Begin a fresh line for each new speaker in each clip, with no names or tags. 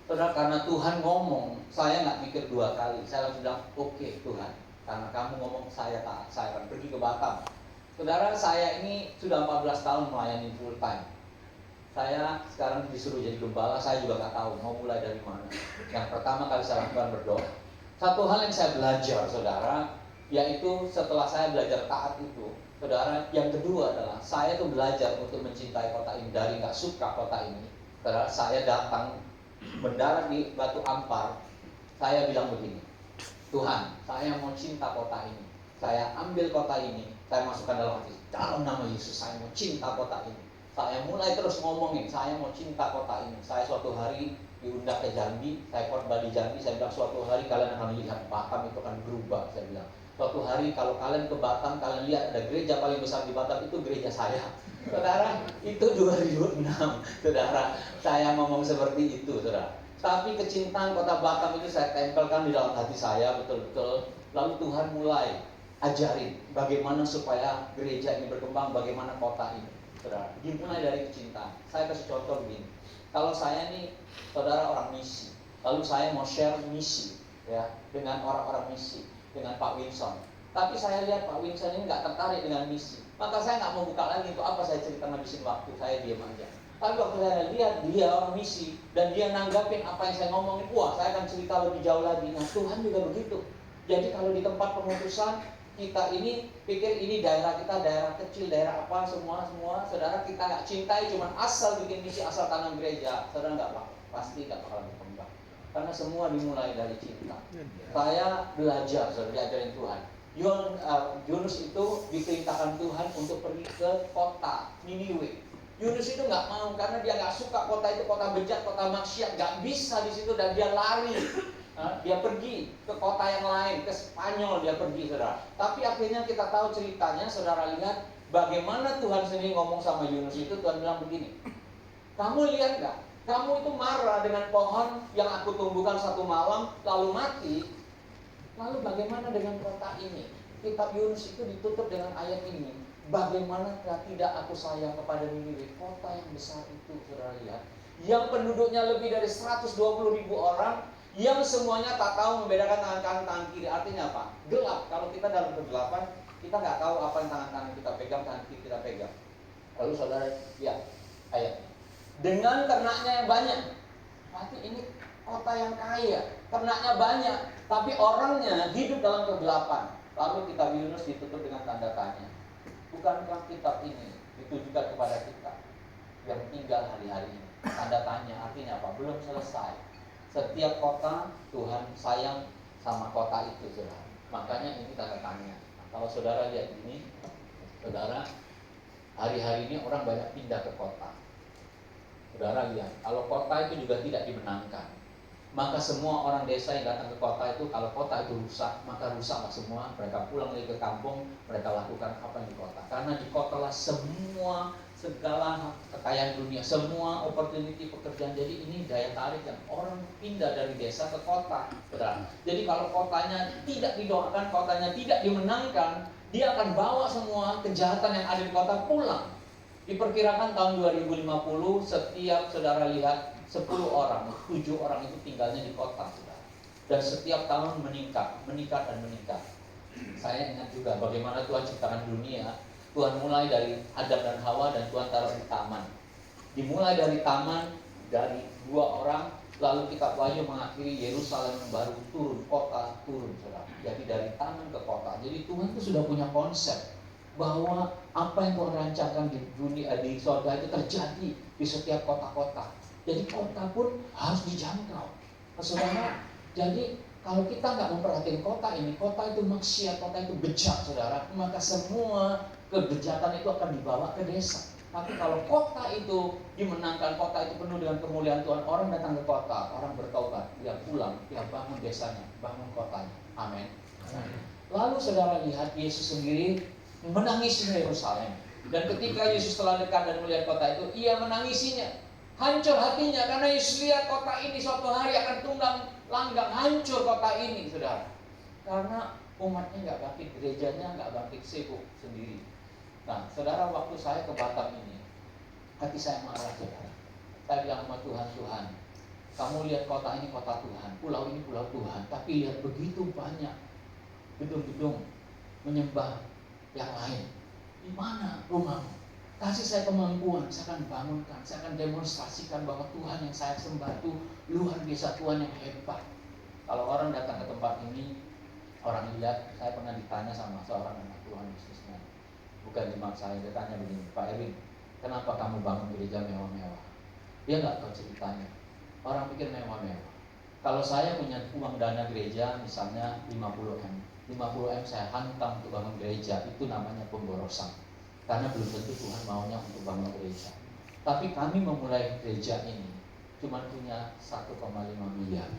Saudara, karena Tuhan ngomong, saya nggak mikir dua kali. Saya langsung bilang, oke Tuhan, karena kamu ngomong saya taat, saya akan pergi ke Batam. Saudara, saya ini sudah 14 tahun melayani full time. Saya sekarang disuruh jadi gembala, saya juga nggak tahu mau mulai dari mana. Yang pertama kali saya lakukan berdoa. Satu hal yang saya belajar, saudara, yaitu setelah saya belajar taat itu, saudara, yang kedua adalah saya tuh belajar untuk mencintai kota ini. Dari nggak suka kota ini, saudara, saya datang mendarat di Batu Ampar. Saya bilang begini, Tuhan, saya mau cinta kota ini. Saya ambil kota ini, saya masukkan dalam hati, dalam nama Yesus, saya mau cinta kota ini. Saya mulai terus ngomongin, saya mau cinta kota ini. Saya suatu hari diundang ke Jambi, saya khotbah di Jambi, saya bilang suatu hari kalian akan lihat Batam itu akan berubah. Saya bilang, suatu hari kalau kalian ke Batam, kalian lihat ada gereja paling besar di Batam, itu gereja saya. Saudara, itu 2006. Saudara, saya ngomong seperti itu, saudara. Tapi kecintaan kota Batam itu saya tempelkan di dalam hati saya betul-betul. Lalu Tuhan mulai ajarin bagaimana supaya gereja ini berkembang, bagaimana kota ini, saudara. Dimulai dari kecintaan. Saya kasih contoh begini. Kalau saya nih, saudara, orang misi, lalu saya mau share misi, ya, dengan orang-orang misi, dengan Pak Wilson. Tapi saya lihat Pak Wilson ini nggak tertarik dengan misi, maka saya nggak mau buka lagi untuk apa saya cerita ngabisin waktu, saya diam aja. Tapi waktu saya lihat dia orang misi dan dia nanggapin apa yang saya ngomongin, wah saya akan cerita lebih jauh lagi. Nah Tuhan juga begitu. Jadi kalau di tempat pemutusan kita ini pikir ini daerah kita, daerah kecil, daerah apa, semua saudara kita nggak cintai, cuman asal bikin misi, asal tanam gereja, saudara nggak bakal, pasti nggak bakal berkembang. Karena semua dimulai dari cinta. Saya belajar, saudara, diajarin Tuhan. Yunus itu diperintahkan Tuhan untuk pergi ke kota Niniwe. Yunus itu nggak mau karena dia nggak suka kota itu, kota bejat, kota maksiat, nggak bisa di situ dan dia lari. Dia pergi ke kota yang lain, ke Spanyol dia pergi, saudara. Tapi akhirnya kita tahu ceritanya, saudara lihat bagaimana Tuhan sendiri ngomong sama Yunus itu. Tuhan bilang begini, kamu lihat nggak? Kamu itu marah dengan pohon yang aku tumbuhkan satu malam lalu mati. Lalu bagaimana dengan kota ini? Kitab Yunus itu ditutup dengan ayat ini. Bagaimana tidak aku sayang kepada Niniwe, kota yang besar itu, saudara lihat, yang penduduknya lebih dari 120.000 orang, yang semuanya tak tahu membedakan tangan kanan tangan kiri. Artinya apa? Gelap. Kalau kita dalam kegelapan, kita nggak tahu apa yang tangan kanan kita pegang, tangan kiri kita pegang. Lalu saudara lihat ayatnya, dengan ternaknya yang banyak. Berarti ini kota yang kaya, ternaknya banyak, tapi orangnya hidup dalam kegelapan. Lalu kitab Yunus ditutup dengan tanda tanya. Bukankah kitab ini ditujukan kepada kita yang tinggal hari-hari ini? Tanda tanya artinya apa? Belum selesai. Setiap kota Tuhan sayang sama kota itu, saudara. Makanya ini tanda tanya. Nah, kalau saudara lihat ini, saudara, hari-hari ini orang banyak pindah ke kota. Saudara lihat, kalau kota itu juga tidak dimenangkan, maka semua orang desa yang datang ke kota itu, kalau kota itu rusak, maka rusaklah semua. Mereka pulang lagi ke kampung, mereka lakukan apa yang di kota. Karena di kota lah semua, segala kekayaan dunia, semua opportunity pekerjaan. Jadi ini daya tarik yang orang pindah dari desa ke kota. Betul. Jadi kalau kotanya tidak didoakan, kotanya tidak dimenangkan, dia akan bawa semua kejahatan yang ada di kota pulang. Diperkirakan tahun 2050 setiap saudara lihat 10 orang, 7 orang itu tinggalnya di kota, saudara. Dan setiap tahun meningkat dan meningkat. Saya ingat juga bagaimana Tuhan ciptakan dunia. Tuhan mulai dari Adam dan Hawa dan Tuhan taruh di taman. Dimulai dari taman, dari 2 orang, lalu kitab Wahyu mengakhiri Yerusalem yang baru turun, kota turun, saudara. Jadi dari taman ke kota. Jadi Tuhan itu sudah punya konsep bahwa apa yang Tuhan rancangkan di dunia, di surga itu terjadi di setiap kota-kota. Jadi kota pun harus dijangkau, saudara. Jadi kalau kita nggak memperhatikan kota ini, kota itu maksiat, kota itu bejat, saudara, maka semua kebejatan itu akan dibawa ke desa. Tapi kalau kota itu dimenangkan, kota itu penuh dengan kemuliaan Tuhan, orang datang ke kota, orang bertobat, dia pulang, dia bangun desanya, bangun kotanya. Amin. Lalu saudara lihat Yesus sendiri menangis di Yerusalem. Dan ketika Yesus telah dekat dan melihat kota itu, ia menangisinya. Hancur hatinya karena Yesus lihat kota ini suatu hari akan tunggang langgang, hancur kota ini, saudara. Karena umatnya nggak bangkit, gerejanya nggak bangkit, sibuk sendiri. Nah, saudara, waktu saya ke Batam ini, hati saya marah, saudara. Saya bilang sama Tuhan, Kamu lihat kota ini kota Tuhan, pulau ini pulau Tuhan, tapi lihat begitu banyak gedung-gedung menyembah yang lain. Di mana rumahmu? Kasih saya kemampuan, saya akan bangunkan, saya akan demonstrasikan bahwa Tuhan yang saya sembah itu luar biasa, Tuhan yang hebat. Kalau orang datang ke tempat ini, orang lihat, saya pernah ditanya sama seorang anak Tuhan bisnismen, bukan jemaat saya, dia tanya begini, Pak Erwin, kenapa kamu bangun gereja mewah-mewah? Dia nggak tahu ceritanya. Orang pikir mewah-mewah. Kalau saya punya uang dana gereja, misalnya 50M, 50M saya hantam untuk bangun gereja, itu namanya pemborosan. Karena belum tentu Tuhan maunya untuk bangun gereja. Tapi kami memulai gereja ini cuma punya 1,5 miliar.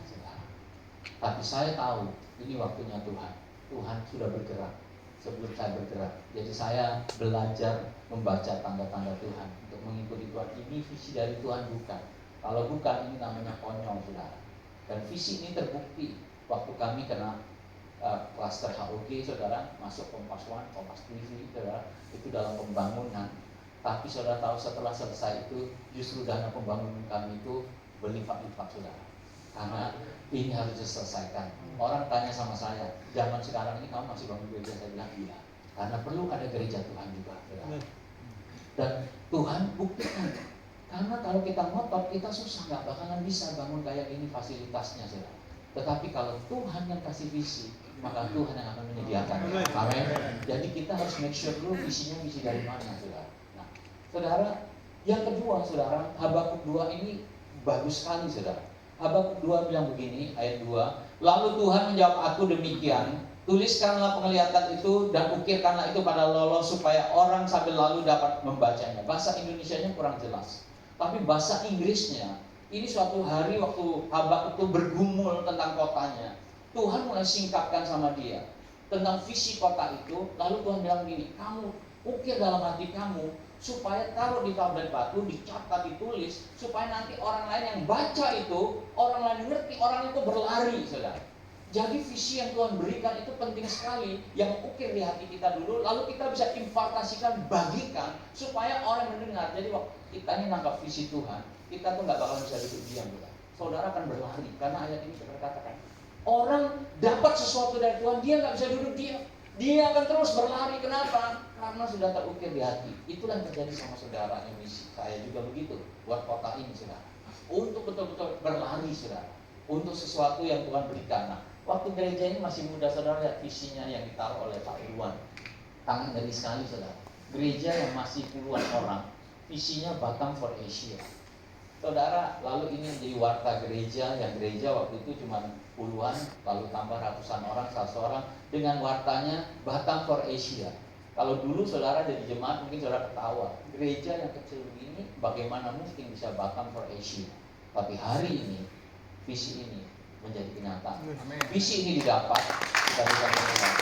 Tapi saya tahu ini waktunya Tuhan. Tuhan sudah bergerak sebelum saya bergerak. Jadi saya belajar membaca tanda-tanda Tuhan untuk mengikuti Tuhan. Ini visi dari Tuhan bukan. Kalau bukan, ini namanya konyol, saudara. Dan visi ini terbukti waktu kami kena klaster HOG, saudara, masuk Kompas One, Kompas TV, saudara, itu dalam pembangunan. Tapi saudara tahu setelah selesai itu justru dana pembangunan kami itu berlipat-lipat, saudara. Karena ini harus diselesaikan. Orang tanya sama saya, zaman sekarang ini kamu masih bangun gereja? Saya bilang iya, karena perlu ada gereja Tuhan juga, saudara. Dan Tuhan buktikan. Karena kalau kita ngotot, kita susah, nggak bakalan bisa bangun kayak ini fasilitasnya, saudara. Tetapi kalau Tuhan yang kasih visi, maka Tuhan yang akan menyediakan. Amin. Jadi kita harus make sure dulu visinya visi dari mana, saudara. Nah, saudara, yang kedua, saudara, Habakuk 2 ini bagus sekali, saudara. Habakuk 2 bilang begini, ayat 2, lalu Tuhan menjawab aku demikian, tuliskanlah penglihatan itu dan ukirkanlah itu pada lolo supaya orang sambil lalu dapat membacanya. Bahasa Indonesianya kurang jelas, tapi bahasa Inggrisnya, ini suatu hari waktu Habakuk itu bergumul tentang kotanya, Tuhan mulai singkapkan sama dia tentang visi kota itu. Lalu Tuhan bilang gini, kamu ukir dalam hati kamu, supaya taruh di tablet batu, dicatat, ditulis, supaya nanti orang lain yang baca itu, orang lain ngerti, orang itu berlari, saudara. Jadi visi yang Tuhan berikan itu penting sekali, yang ukir di hati kita dulu, lalu kita bisa impartasikan, bagikan, supaya orang mendengar. Jadi waktu kita ini nangkap visi Tuhan, kita tuh nggak bakal bisa duduk diam, saudara akan berlari. Karena ayat ini berkatakan, orang dapat sesuatu dari Tuhan, dia nggak bisa duduk diam, dia akan terus berlari. Kenapa? Karena sudah terukir di hati. Itulah yang terjadi sama saudara yang misi. Saya juga begitu buat kota ini, saudara. Untuk betul-betul berlari, saudara, untuk sesuatu yang Tuhan berikan. Nah, waktu gereja ini masih muda, saudara, lihat visinya yang ditaruh oleh Pak Irwan. Tangan dari sekali, saudara. Gereja yang masih puluhan orang, visinya Batam for Asia. Saudara, lalu ini menjadi warta gereja, yang gereja waktu itu cuma puluhan, lalu tambah ratusan orang, 100 orang, dengan wartanya Batam for Asia. Kalau dulu saudara jadi jemaat mungkin saudara ketawa, gereja yang kecil begini bagaimana mungkin bisa Batam for Asia. Tapi hari ini visi ini menjadi kenyataan. Visi ini didapat, kita bisa mendengar.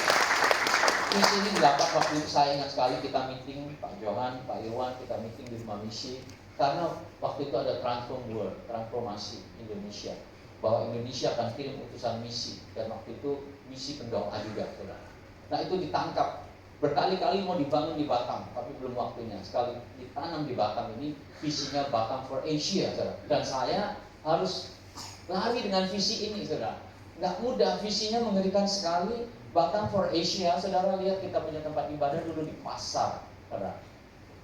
Visi ini didapat waktu itu saya ingat sekali kita meeting, Pak Johan, Pak Irwan, kita meeting di rumah misi. Karena waktu itu ada transformasi Indonesia, bahwa Indonesia akan kirim utusan misi, dan waktu itu misi pendoa juga, saudara. Nah itu ditangkap, berkali-kali mau dibangun di Batam, tapi belum waktunya. Sekali ditanam di Batam ini, visinya Batam for Asia, saudara. Dan saya harus lari dengan visi ini, saudara. Nggak mudah, visinya mengerikan sekali. Batam for Asia, saudara lihat kita punya tempat ibadah dulu di pasar, saudara.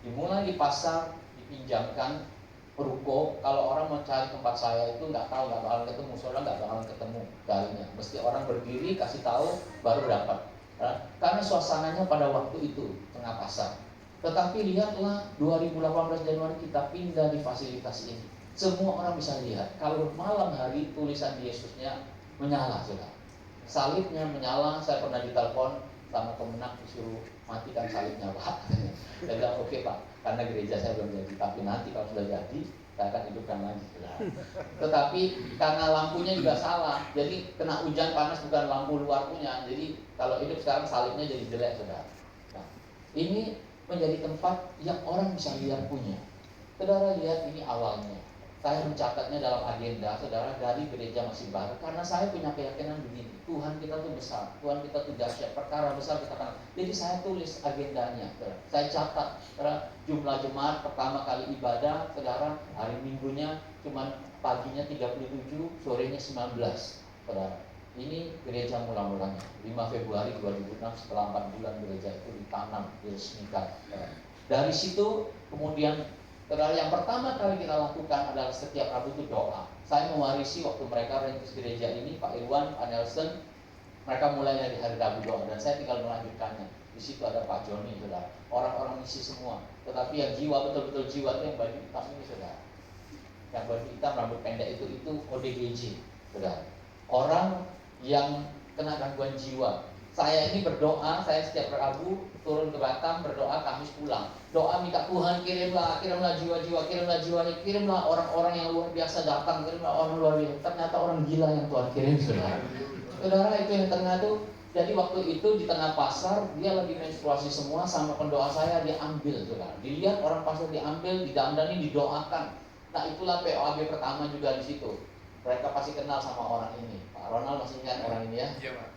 Dimulai di pasar, dipinjamkan ruko. Kalau orang mau cari tempat saya itu nggak tahu, nggak bakal ketemu, saudara, nggak bakal ketemu darinya. Mesti orang berdiri kasih tahu baru dapat. Karena suasananya pada waktu itu tengah pasar. Tetapi lihatlah 2018 Januari kita pindah di fasilitas ini. Semua orang bisa lihat. Kalau malam hari tulisan Yesusnya menyala, saudara. Salibnya menyala. Saya pernah ditelepon sama kemenang disuruh matikan salibnya, Pak. Saya bilang oke, Pak, karena gereja saya belum jadi, tapi nanti kalau sudah jadi saya akan hidupkan lagi. Tetapi karena lampunya juga salah, jadi kena hujan panas bukan lampu luar punya, jadi kalau hidup sekarang salibnya jadi jelek, saudara. Nah, ini menjadi tempat yang orang bisa lihat punya. Saudara lihat ini awalnya. Saya mencatatnya dalam agenda, saudara, dari gereja masih baru, karena saya punya keyakinan begini, Tuhan kita tuh besar, Tuhan kita tuh dahsyat, perkara besar kita akan. Jadi saya tulis agendanya, saudara. Saya catat, saudara, jumlah jemaat pertama kali ibadah, saudara, hari Minggunya cuma 4 paginya 37, sorenya 19, saudara. Ini gereja mula-mulanya 5 Februari 2006 setelah 4 bulan gereja itu ditanam, diresmikan. Dari situ kemudian saudara, yang pertama kali kita lakukan adalah setiap Rabu itu doa. Saya mewarisi waktu mereka rintis gereja ini, Pak Irwan, Pak Nelson, mereka mulai dari hari Rabu doa dan saya tinggal melanjutkannya. Di situ ada Pak Joni, saudara. Orang-orang misi semua. Tetapi yang jiwa, betul-betul jiwa itu yang baju hitam ini, saudara. Yang baju hitam, rambut pendek itu ODGJ, saudara. Orang yang kena gangguan jiwa. Saya ini berdoa, saya setiap Rabu turun ke Batam berdoa, Kamis pulang. Doa minta Tuhan kirimlah jiwa-jiwa, kirimlah orang-orang yang luar biasa datang, kirimlah orang luar biasa. Ternyata orang gila yang Tuhan kirim, saudara. Saudara, itu yang tengah tuh. Jadi waktu itu di tengah pasar dia lagi menstruasi semua, sama pendoa saya diambil, saudara. Dilihat orang pasar diambil, didandani, didoakan. Nah itulah POAB pertama juga di situ. Mereka pasti kenal sama orang ini. Pak Ronald masih ingat orang ini ya? Iya, Pak.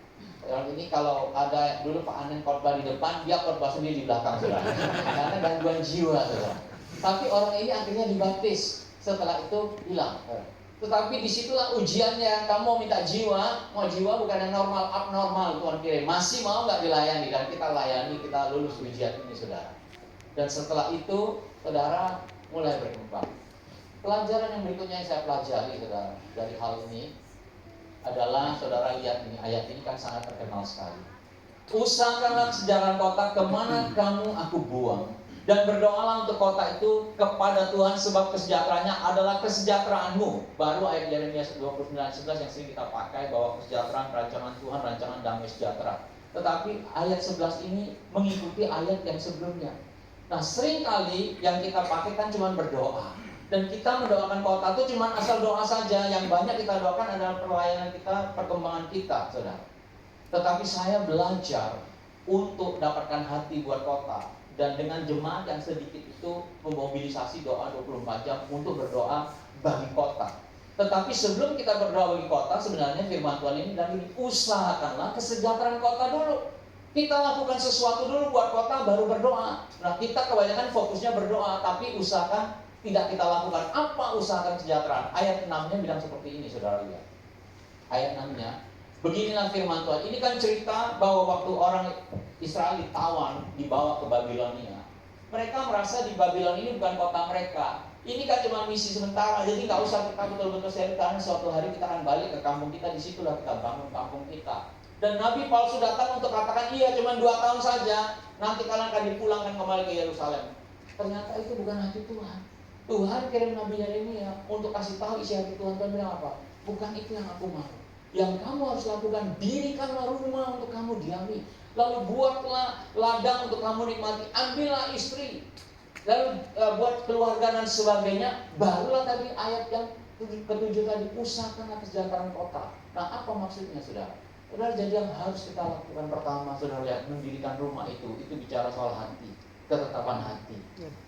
Orang ini kalau ada dulu Pak Anen khotbah di depan, dia khotbah sendiri di belakang, saudara. Karena gangguan jiwa, saudara. Tapi orang ini akhirnya dibaptis. Setelah itu hilang. Tetapi disitulah ujiannya. Kamu mau minta jiwa, mau jiwa bukan yang normal, abnormal Tuhan kirim. Masih mau nggak dilayani? Dan kita layani, kita lulus ujian ini, saudara. Dan setelah itu, saudara mulai berkembang. Pelajaran yang berikutnya yang saya pelajari, saudara, dari hal ini adalah, saudara lihat ini, ayat ini kan sangat terkenal sekali. Usahakanlah kesejahteraan kota kemana kamu aku buang, dan berdoalah untuk kota itu kepada Tuhan sebab kesejahteraannya adalah kesejahteraanmu. Baru ayat Yeremia 29:11 yang sering kita pakai bahwa kesejahteraan rancangan Tuhan, rancangan damai sejahtera. Tetapi ayat 11 ini mengikuti ayat yang sebelumnya. Nah seringkali yang kita pakai kan cuma berdoa. Dan kita mendoakan kota itu cuma asal doa saja. Yang banyak kita doakan adalah pelayanan kita, perkembangan kita, saudara. Tetapi saya belajar untuk dapatkan hati buat kota. Dan dengan jemaat yang sedikit itu memobilisasi doa 24 jam untuk berdoa bagi kota. Tetapi sebelum kita berdoa bagi kota, sebenarnya firman Tuhan ini bilang ini, usahakanlah kesejahteraan kota dulu. Kita lakukan sesuatu dulu buat kota, baru berdoa. Nah kita kebanyakan fokusnya berdoa, tapi usahakan tidak kita lakukan. Apa usahakan kesejahteraan? Ayat 6-nya bilang seperti ini, saudara lihat. Ayat 6-nya, beginilah firman Tuhan. Ini kan cerita bahwa waktu orang Israel ditawan, dibawa ke Babilonia. Mereka merasa di Babylon ini bukan kota mereka. Ini kan cuma misi sementara, jadi nggak usah kita betul-betul serius, karena suatu hari kita akan balik ke kampung kita, disitulah kita bangun kampung kita. Dan Nabi Paulus datang untuk katakan, iya cuma 2 tahun saja, nanti kalian akan dipulangkan kembali ke Yerusalem. Ternyata itu bukan hati Tuhan. Tuhan kirim Nabi Yeremia untuk kasih tahu isi hati Tuhan. Tuhan bilang apa? Bukan itu yang aku mau. Yang kamu harus lakukan, dirikanlah rumah untuk kamu diami. Lalu buatlah ladang untuk kamu nikmati. Ambillah istri. Lalu buat keluarga dan sebagainya. Barulah tadi ayat yang ke-7 tadi, usahakanlah kesejahteraan kota. Nah apa maksudnya, saudara? Saudara, jadi yang harus kita lakukan pertama, saudara lihat, mendirikan rumah itu bicara soal hati, ketetapan hati.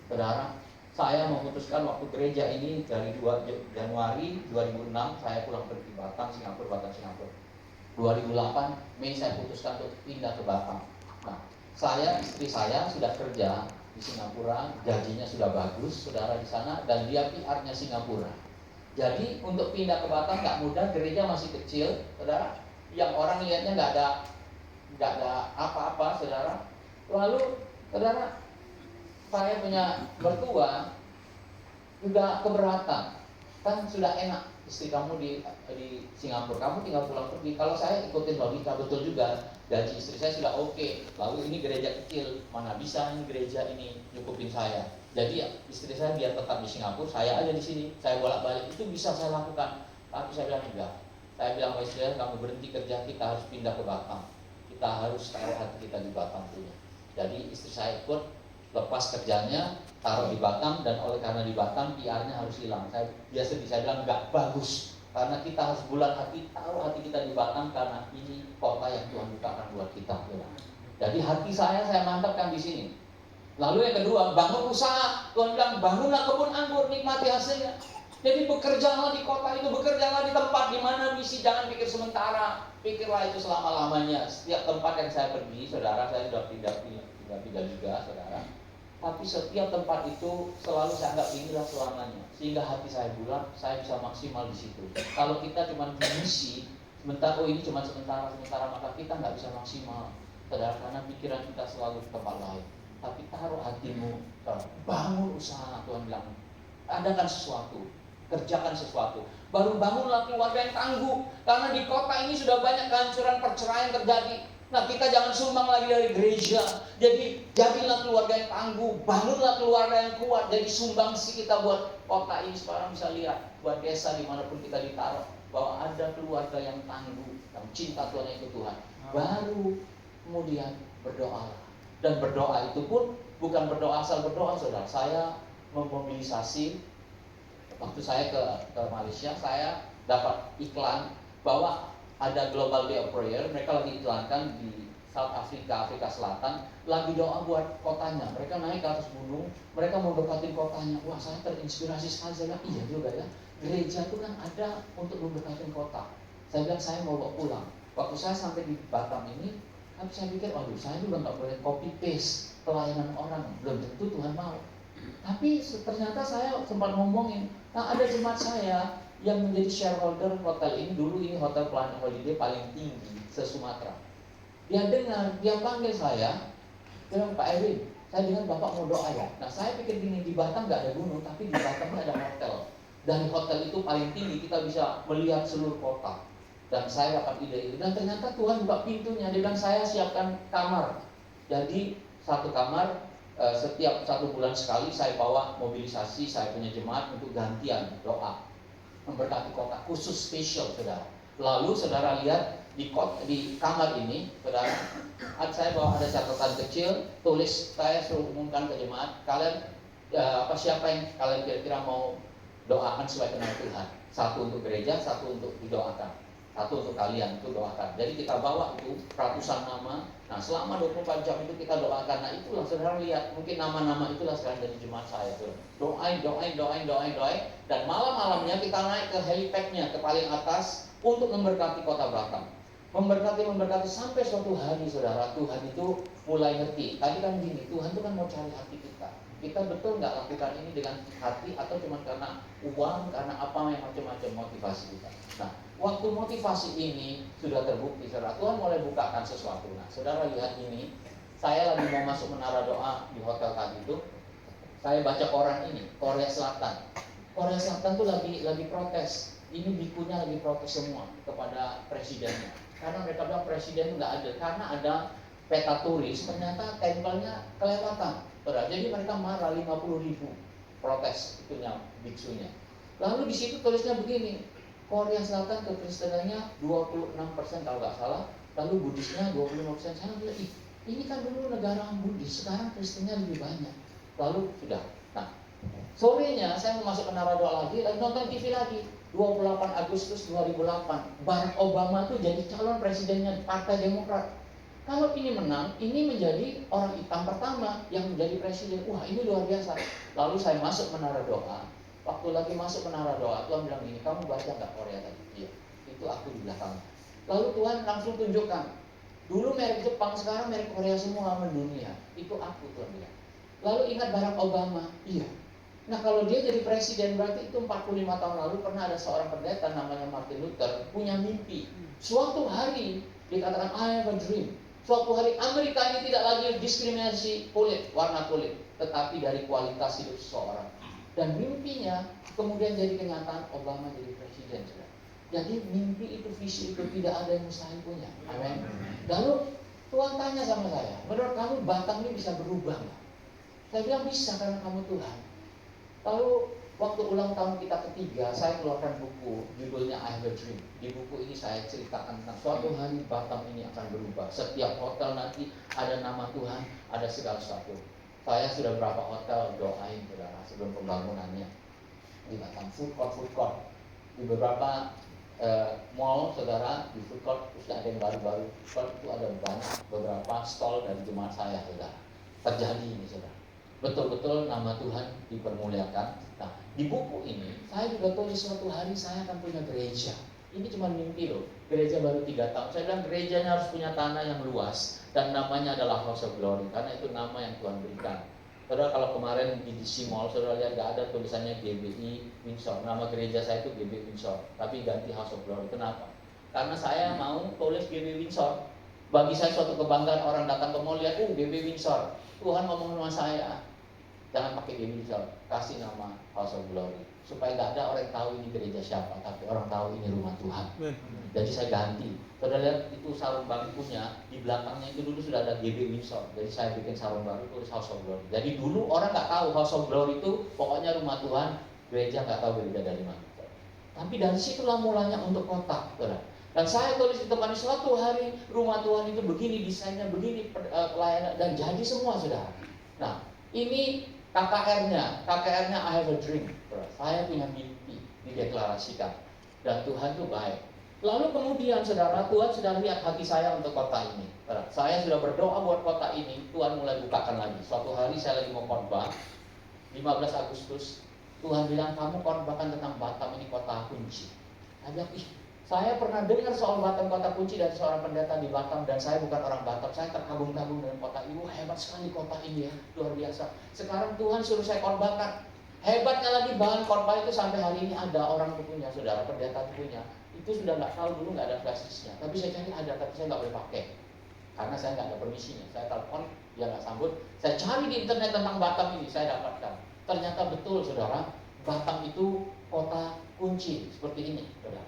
Saudara, saya memutuskan waktu gereja ini dari 2 Januari 2006 saya pulang pergi Batam, Singapura. 2008 Mei saya putuskan untuk pindah ke Batam. Nah, istri saya sudah kerja di Singapura, gajinya sudah bagus, saudara di sana, dan dia PR-nya Singapura. Jadi untuk pindah ke Batam nggak mudah, gereja masih kecil, saudara. Yang orang lihatnya nggak ada apa-apa, saudara. Lalu, saudara, saya punya mertua juga keberatan. Kan sudah enak istri kamu di Singapura, kamu tinggal pulang pergi. Kalau saya ikutin logika, betul juga, gaji istri saya sudah oke. Lalu ini gereja kecil, mana bisa ini gereja ini nyukupin saya. Jadi ya, istri saya biar tetap di Singapura, saya aja di sini, saya bolak-balik, itu bisa saya lakukan. Tapi saya bilang enggak. Saya bilang ke istri saya, kamu berhenti kerja, kita harus pindah ke Batam. Kita harus taruh hati kita di Batam punya. Jadi istri saya ikut, lepas kerjanya, taruh di Batam, dan oleh karena di Batam PR-nya harus hilang. Saya bilang enggak bagus, karena kita harus bulat hati, taruh hati kita di Batam, karena ini kota yang Tuhan bukakan buat kita. Jadi hati saya mantapkan di sini. Lalu yang kedua, bangun usaha. Tuhan bilang bangunlah kebun anggur, nikmati hasilnya. Jadi bekerjalah di kota itu, bekerjalah di tempat di mana misi, jangan pikir sementara, pikirlah itu selama-lamanya. Setiap tempat yang saya pergi, saudara, saya sudah pindah juga, saudara. Tapi setiap tempat itu selalu saya anggap inilah selamanya, sehingga hati saya bulat, saya bisa maksimal di situ. Kalau kita cuma mengisi sebentar, oh ini cuma sementara, maka kita nggak bisa maksimal, saudara, karena pikiran kita selalu di tempat lain. Tapi taruh hatimu, bangun usaha. Tuhan bilang, adakan sesuatu, kerjakan sesuatu. Baru bangunlah keluarga yang tangguh, karena di kota ini sudah banyak kehancuran, perceraian terjadi. Nah, kita jangan sumbang lagi dari gereja. Jadi jadilah keluarga yang tangguh, bangunlah keluarga yang kuat. Jadi sumbangsi kita buat kota ini. Sekarang bisa lihat, buat desa dimanapun kita ditaruh, bahwa ada keluarga yang tangguh, yang cinta Tuhan, yang ikut Tuhan. Baru kemudian berdoa. Dan berdoa itu pun bukan berdoa asal berdoa, saudara. Saya memobilisasi, waktu saya ke Malaysia, saya dapat iklan bahwa ada Global Day of Prayer. Mereka lagi iklankan di South Africa, Afrika Selatan, lagi doa buat kotanya. Mereka naik ke atas gunung, mereka mau berkatin kotanya. Wah, saya terinspirasi sekali. Saya bilang, iya juga ya, gereja itu kan ada untuk memberkatin kota. Saya bilang, saya mau bawa pulang. Waktu saya sampai di Batam ini, tapi saya pikir, waduh, saya juga nggak boleh copy paste pelayanan orang, belum tentu Tuhan mau. Tapi ternyata saya sempat ngomongin, nah ada jemaat saya yang menjadi shareholder hotel ini. Dulu ini hotel Planet Holiday paling tinggi se-Sumatera. Dia dengar, dia panggil saya, dia bilang, Pak Erwin, saya dengar Bapak mau doa ya. Nah, saya pikir gini, di Batam nggak ada gunung, tapi di Batam ada hotel. Dari hotel itu paling tinggi, kita bisa melihat seluruh kota. Dan saya dapat ide itu, dan ternyata Tuhan buka pintunya. Dia bilang, saya siapkan kamar. Jadi satu kamar, setiap 1 bulan sekali saya bawa mobilisasi, saya punya jemaat untuk gantian doa memberkati kota, khusus spesial, saudara. Lalu saudara lihat di kamar ini, saudara, saya bawa ada catatan kecil, tulis, saya suruh umumkan ke jemaat, kalian siapa yang kalian kira-kira mau doakan supaya kenal Tuhan. Satu untuk gereja, satu untuk didoakan, satu untuk kalian, itu doakan. Jadi kita bawa itu ratusan nama. Nah, selama 24 jam itu kita doakan. Nah, itulah saudara lihat, mungkin nama-nama itulah sekarang dari jemaat saya, saudara. Doain. Dan malam-malamnya kita naik ke helipadnya, ke paling atas, untuk memberkati kota Batam. Memberkati sampai suatu hari, saudara, Tuhan itu mulai ngerti. Tadi kan gini, Tuhan itu kan mau cari hati kita. Kita betul nggak lakukan ini dengan hati, atau cuma karena uang, karena apa yang macam-macam motivasi kita. Nah, waktu motivasi ini sudah terbukti, saudara, Tuhan mulai bukakan sesuatu. Nah, saudara lihat ini, saya lagi mau masuk menara doa di hotel tadi itu, saya baca koran ini, Korea Selatan. Korea Selatan tuh lagi protes. Ini bikunya lagi protes semua kepada presidennya. Karena mereka bilang presiden nggak ada, karena ada peta turis, ternyata tempelnya kelewatan. Jadi mereka marah, 50.000 protes itunya biksunya. Lalu di situ tulisnya begini, Korea Selatan kekristenannya 26% kalau nggak salah, lalu Buddhisnya 25%. Saya bilang, ini kan dulu negara Buddhis, sekarang Kristennya lebih banyak. Lalu sudah. Nah, sorenya saya mau masuk menara doa lagi nonton TV lagi. 28 Agustus 2008, Barack Obama tuh jadi calon presidennya Partai Demokrat. Kalau ini menang, ini menjadi orang hitam pertama yang menjadi presiden. Wah, ini luar biasa. Lalu saya masuk menara doa. Waktu lagi masuk menara doa, Tuhan bilang gini, kamu baca nggak Korea tadi? Iya, itu aku di belakang. Lalu Tuhan langsung tunjukkan, dulu merek Jepang, sekarang merek Korea semua mendunia. Itu aku, Tuhan bilang. Lalu ingat Barack Obama? Iya. Nah, kalau dia jadi presiden, berarti itu 45 tahun lalu pernah ada seorang pendeta namanya Martin Luther punya mimpi. Suatu hari dikatakan I have a dream. Suatu hari Amerika ini tidak lagi diskriminasi kulit, warna kulit, tetapi dari kualitas hidup seseorang. Dan mimpinya kemudian jadi kenyataan, Obama jadi presiden. Jadi mimpi itu, visi itu tidak ada yang mustahil punya. Amin. Lalu Tuhan tanya sama saya, menurut kamu Batam ini bisa berubah nggak? Saya bilang bisa, karena kamu Tuhan. Lalu waktu ulang tahun kita ketiga, saya keluarkan buku judulnya I Have a Dream. Di buku ini saya ceritakan tentang suatu hari Batam ini akan berubah. Setiap hotel nanti ada nama Tuhan, ada segala sesuatu. Saya sudah berapa hotel doain, saudara, sebelum pembangunannya di Batam. Food court. Di beberapa mall, saudara, di food court sudah ada yang baru-baru. Food court itu ada banyak beberapa stall dari jemaat saya, saudara. Terjadi ini, saudara. Betul-betul nama Tuhan dipermuliakan. Nah, di buku ini saya juga tulis suatu hari saya akan punya gereja. Ini cuma mimpi loh. Gereja baru 3 tahun. Saya bilang gerejanya harus punya tanah yang luas dan namanya adalah House of Glory, karena itu nama yang Tuhan berikan Saudara kalau kemarin di DC Mall, saudara lihat nggak ada tulisannya GBI Windsor. Nama gereja saya itu GBI Windsor, tapi ganti House of Glory. Kenapa? Karena saya mau tulis GBI Windsor. Bagi saya suatu kebanggaan orang datang ke mall lihat, GBI Windsor. Tuhan ngomong sama saya, jangan pakai GBI Windsor, kasih nama House of Glory. Supaya nggak ada orang tahu ini gereja siapa, tapi orang tahu ini rumah Tuhan. Jadi saya ganti. Saudara lihat itu sarung bangkunya, di belakangnya itu dulu sudah ada GBI Windsor. Jadi saya bikin sarung baru tulis House of Glory. Jadi dulu orang nggak tahu House of Glory itu pokoknya rumah Tuhan, gereja nggak tahu gereja dari mana. Tapi dari situlah mulanya untuk kota, saudara. Dan saya tulis di tempat ini, suatu hari rumah Tuhan itu begini desainnya, begini pelayanan, dan jadi semua, saudara. Nah, ini KKR-nya I have a dream. Saya punya mimpi, dideklarasikan. Dan Tuhan itu baik. Lalu kemudian saudara, Tuhan sudah lihat hati saya untuk kota ini. Saya sudah berdoa buat kota ini, Tuhan mulai bukakan lagi. Suatu hari saya lagi mau khotbah, 15 Agustus, Tuhan bilang, kamu khotbahkan tentang Batam, ini kota kunci. Saya pernah dengar soal Batam kota kunci dari seorang pendeta di Batam, dan saya bukan orang Batam, saya terkagum-kagum dengan kota ini. Hebat sekali kota ini ya, luar biasa. Sekarang Tuhan suruh saya khotbahkan. Hebatnya lagi bahan khotbah itu sampai hari ini ada orang itu punya, saudara pendeta itu punya. Itu sudah nggak tahu, dulu nggak ada flashdisknya, tapi saya cari ada, tapi saya nggak boleh pakai karena saya nggak ada permisinya. Saya telepon, dia nggak sambut. Saya cari di internet tentang Batam ini, saya dapatkan. Ternyata betul, saudara, Batam itu kota kunci seperti ini, saudara.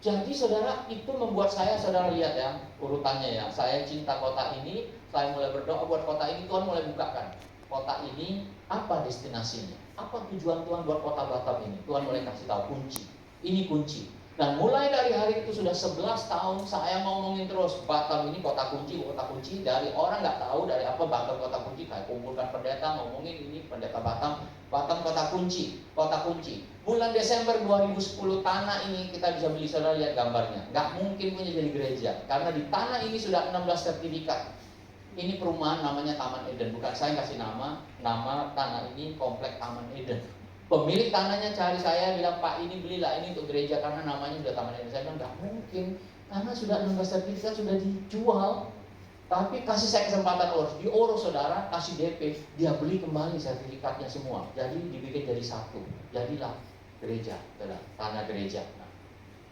Jadi saudara, itu membuat saya, saudara lihat ya urutannya ya. Saya cinta kota ini, saya mulai berdoa buat kota ini, Tuhan mulai bukakan. Kota ini apa destinasinya? Apa tujuan Tuhan buat kota Batam ini? Tuhan mulai kasih tahu kunci. Ini kunci. Dan mulai dari hari itu sudah 11 tahun saya ngomongin terus Batam ini kota kunci, kota kunci. Dari orang nggak tahu dari apa Batam kota kunci. Kayak kumpulkan pendeta ngomongin ini pendeta Batam, Batam kota kunci, kota kunci. Bulan Desember 2010 tanah ini kita bisa beli, saudara lihat gambarnya. Nggak mungkin punya jadi gereja karena di tanah ini sudah 16 sertifikat. Ini perumahan namanya Taman Eden, bukan saya kasih nama tanah ini komplek Taman Eden. Pemilik tanahnya cari saya, bilang, Pak ini belilah ini untuk gereja karena namanya sudah Taman Eden. Saya bilang nggak mungkin, karena sudah 16 sertifikat sudah dijual. Tapi kasih saya kesempatan diurus saudara, kasih DP, dia beli kembali sertifikatnya semua. Jadi dibikin jadi satu, jadilah gereja, saudara, tanah gereja. Nah,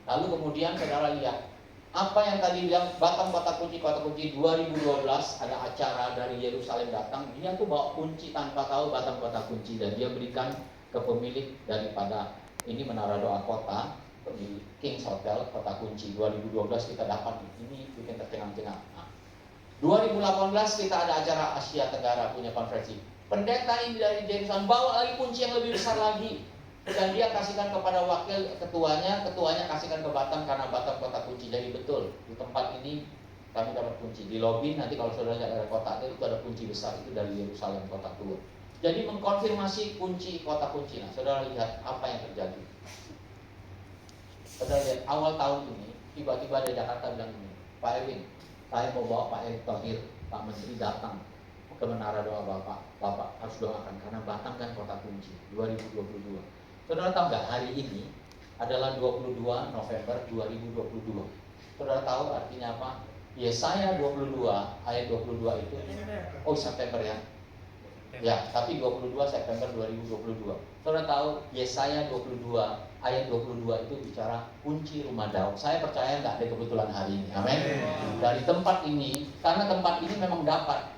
lalu kemudian saudara lihat apa yang tadi bilang Batam kota kunci 2012 ada acara dari Yerusalem datang, dia tuh bawa kunci tanpa tahu Batam kota kunci, dan dia berikan ke pemilik daripada ini menara doa kota di Kings Hotel kota kunci. 2012 kita dapat ini bikin tercengang-cengang. Nah, 2018 kita ada acara Asia Tenggara punya konferensi. Pendeta ini dari Jerusalem bawa lagi kunci yang lebih besar lagi. Dan dia kasihkan kepada wakil ketuanya kasihkan ke Batam karena Batam kota kunci. Jadi betul di tempat ini kami dapat kunci. Di lobi nanti kalau saudara lihat ada kota itu ada kunci besar itu dari Yerusalem kota tua. Jadi mengkonfirmasi kunci kota kunci. Nah, saudara lihat apa yang terjadi. Saudara lihat awal tahun ini tiba-tiba dari Jakarta bilang ini, Pak Erwin, saya mau bawa Pak Erick Thohir, Pak Menteri datang ke menara doa Bapak harus doakan karena Batam kan kota kunci 2022. Saudara tahu nggak hari ini adalah 22 November 2022. Saudara tahu artinya apa? Yesaya 22 ayat 22 itu September ya. Ya, tapi 22 September 2022. Saudara tahu Yesaya 22 ayat 22 itu bicara kunci rumah Daud. Saya percaya nggak ada kebetulan hari ini. Amin. Dari tempat ini, karena tempat ini memang dapat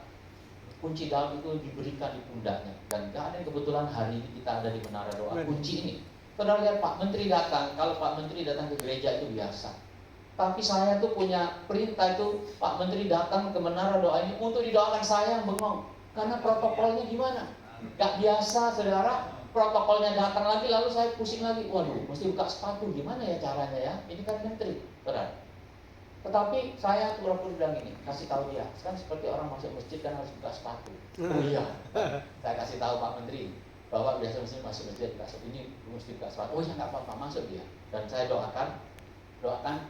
kunci Daud itu diberikan di pundaknya, dan gak ada yang kebetulan hari ini kita ada di menara doa kunci ini. Saudara lihat Pak Menteri datang, kalau Pak Menteri datang ke gereja itu biasa. Tapi saya tuh punya perintah itu Pak Menteri datang ke menara doa ini untuk didoakan, saya yang bengong. Karena protokolnya gimana? Gak biasa saudara, protokolnya datang lagi lalu saya pusing lagi. Waduh, mesti buka sepatu, gimana ya caranya ya? Ini kan Menteri, saudara. Tetapi saya pura-pura bilang ini, kasih tahu dia, kan seperti orang masuk masjid kan harus buka sepatu. Oh iya, saya kasih tahu Pak Menteri, bahwa biasa mesti masuk masjid buka sepatu, ini mesti buka sepatu. Oh ya nggak apa-apa, masuk dia. Dan saya doakan,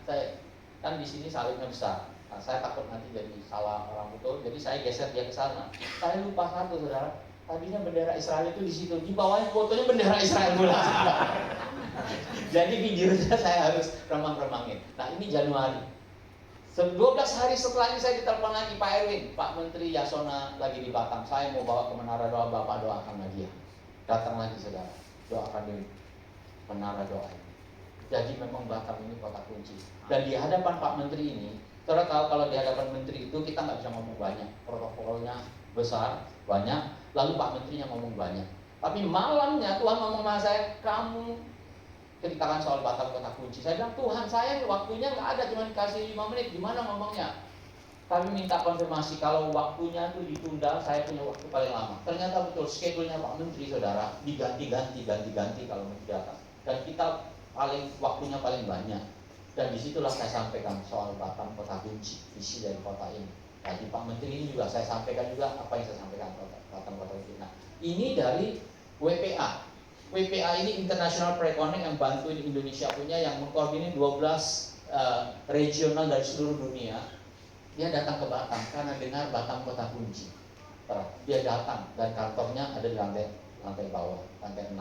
saya kan di sini salibnya besar. Nah, saya takut nanti jadi salah orang betul, jadi saya geser dia ke sana. Saya lupa satu saudara, tadinya bendera Israel itu di situ, di bawahnya fotonya bendera Israel pula. Jadi videonya saya harus remang-remangin. Nah ini Januari. 12 hari setelah ini saya ditelepon lagi, Pak Erwin, Pak Menteri Yasona lagi di Batam, saya mau bawa ke Menara Doa, Bapak doakan lagi ya. Datang lagi saudara, doakan di Menara Doa ini. Jadi memang Batam ini kota kunci. Dan di hadapan Pak Menteri ini, saudara tahu kalau di hadapan Menteri itu kita nggak bisa ngomong banyak, protokolnya besar, banyak, lalu Pak Menterinya ngomong banyak. Tapi malamnya Tuhan ngomong sama saya, kamu ceritakan soal Batam kota kunci. Saya bilang, Tuhan saya waktunya nggak ada, cuma dikasih 5 menit, gimana ngomongnya? Kami minta konfirmasi, kalau waktunya itu ditunda, saya punya waktu paling lama. Ternyata betul, schedule-nya Pak Menteri saudara, diganti kalau Menteri datang. Dan kita waktunya paling banyak. Dan disitulah saya sampaikan soal Batam kota kunci, visi dari kota ini. Nah, di Pak Menteri ini juga saya sampaikan juga apa yang saya sampaikan Batam kota kunci. Nah, ini dari WPA. WPA ini International Pre-Connect yang bantuin Indonesia punya, yang mengkoordinir 12 regional dari seluruh dunia. Dia datang ke Batam karena dengar Batam kota kunci. Dia datang dan kantornya ada di lantai bawah, lantai 6,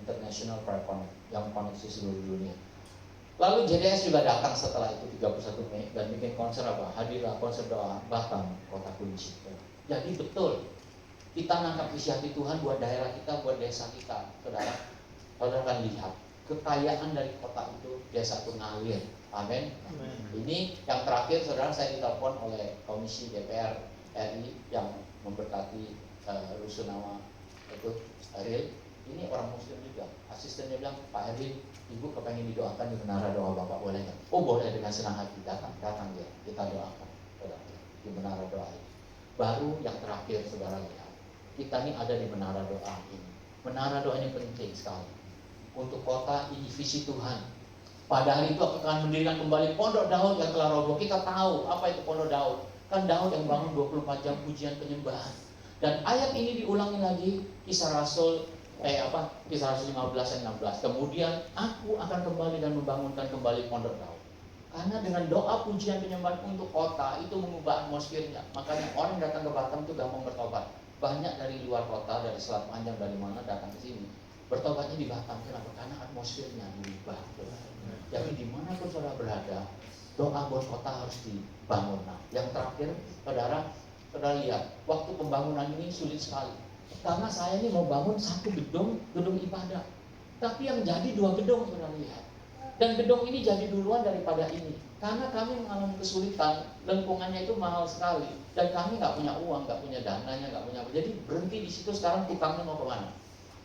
International Pre-Connect yang koneksi seluruh dunia. Lalu JDS juga datang setelah itu 31 Mei dan bikin konser apa? Hadirlah konser doa Batam kota kunci. Jadi betul, kita nangkap isi hati Tuhan buat daerah kita, buat desa kita, saudara. Saudara kan lihat kekayaan dari kota itu, desa itu ngalir. Amin. Ini yang terakhir, saudara, saya ditelepon oleh Komisi DPR RI yang memberkati Rusunawa itu Ariel. Ini orang Muslim juga. Asistennya bilang, Pak Erwin, Ibu kepengen didoakan di Menara Doa Bapak, boleh nggak? Oh boleh, dengan senang hati. Datang dia, kita doakan, saudara, di Menara Doa ini. Baru yang terakhir, saudara lihat. Kita ini ada di Menara Doa ini. Menara Doa ini penting sekali untuk kota ini, visi Tuhan. Pada hari itu akan mendirikan kembali Pondok Daud yang telah roboh. Kita tahu apa itu Pondok Daud. Kan Daud yang bangun 24 jam pujian penyembahan. Dan ayat ini diulangi lagi, Kisah Rasul Kisah Rasul 15 dan 16. Kemudian aku akan kembali dan membangunkan kembali Pondok Daud. Karena dengan doa pujian penyembahan untuk kota itu mengubah atmosfernya. Makanya orang datang ke Batam itu gampang bertobat. Banyak dari luar kota, dari Selat Panjang, dari mana datang ke sini. Bertobatnya di Batam. Kenapa? Karena atmosfernya berubah. Jadi dimanapun saudara berada, doa buat kota harus dibangun. Nah, yang terakhir, saudara lihat, waktu pembangunan ini sulit sekali. Karena saya ini mau bangun satu gedung ibadah. Tapi yang jadi 2 gedung, saudara lihat. Dan gedung ini jadi duluan daripada ini. Karena kami mengalami kesulitan, lengkungannya itu mahal sekali. Dan kami nggak punya uang, nggak punya dananya, nggak punya. Jadi berhenti di situ. Sekarang tukangnya mau kemana?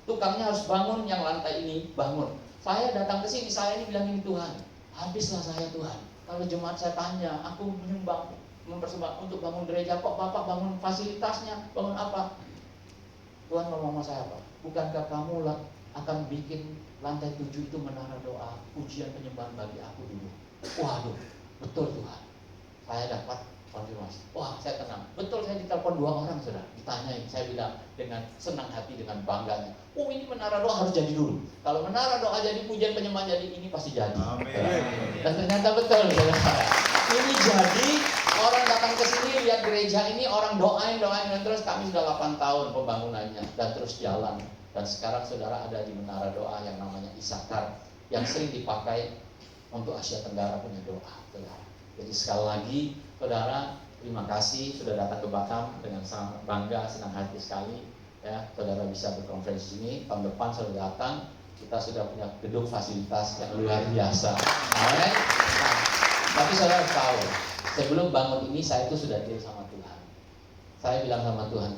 Tukangnya harus bangun yang lantai ini, bangun. Saya datang ke sini, saya ini bilang ini Tuhan, habislah saya Tuhan. Kalau jemaat saya tanya, aku menyumbang, mempersembahkan untuk bangun gereja, kok Bapak bangun fasilitasnya, bangun apa? Tuhan ngomong sama saya apa? Bukankah kamu akan bikin lantai 7 itu menara doa, pujian penyembahan bagi aku dulu? Waduh, betul Tuhan. Saya dapat konfirmasi. Wah, saya tenang. Betul, saya ditelepon 2 orang sudah. Ditanyain, saya bilang dengan senang hati, dengan bangganya. Oh, ini menara doa harus jadi dulu. Kalau menara doa jadi, pujian penyembahan jadi, ini pasti jadi. Amin. Dan ternyata betul, saudara. Ini jadi, orang datang ke sini lihat gereja ini, orang doain dan terus kami sudah 8 tahun pembangunannya dan terus jalan. Dan sekarang saudara ada di menara doa yang namanya Isakar, yang sering dipakai untuk Asia Tenggara punya doa, saudara. Jadi sekali lagi, saudara, terima kasih sudah datang ke Batam dengan sangat bangga, senang hati sekali. Ya, saudara bisa berkonferensi ini. Tahun depan saudara datang, kita sudah punya gedung fasilitas yang luar biasa. Amin. Nah, tapi saudara tahu, sebelum bangun ini saya itu sudah deal sama Tuhan. Saya bilang sama Tuhan,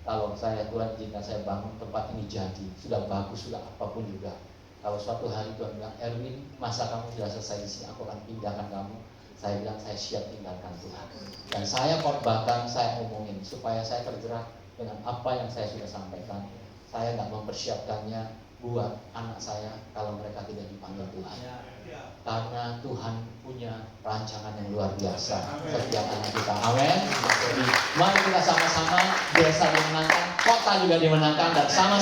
kalau saya Tuhan izinkan saya bangun tempat ini jadi, sudah bagus, sudah apapun juga. Kalau suatu hari Tuhan bilang, Erwin, masa kamu sudah selesai di sini, aku akan pindahkan kamu. Saya bilang, saya siap tinggalkan Tuhan. Dan saya khotbahkan, saya omongin, supaya saya tergerak dengan apa yang saya sudah sampaikan. Saya nggak mempersiapkannya buat anak saya kalau mereka tidak dipanggil Tuhan. Karena Tuhan punya rancangan yang luar biasa setiap anak kita. Amin. Jadi mari kita sama-sama desa dimenangkan, kota juga dimenangkan, dan sama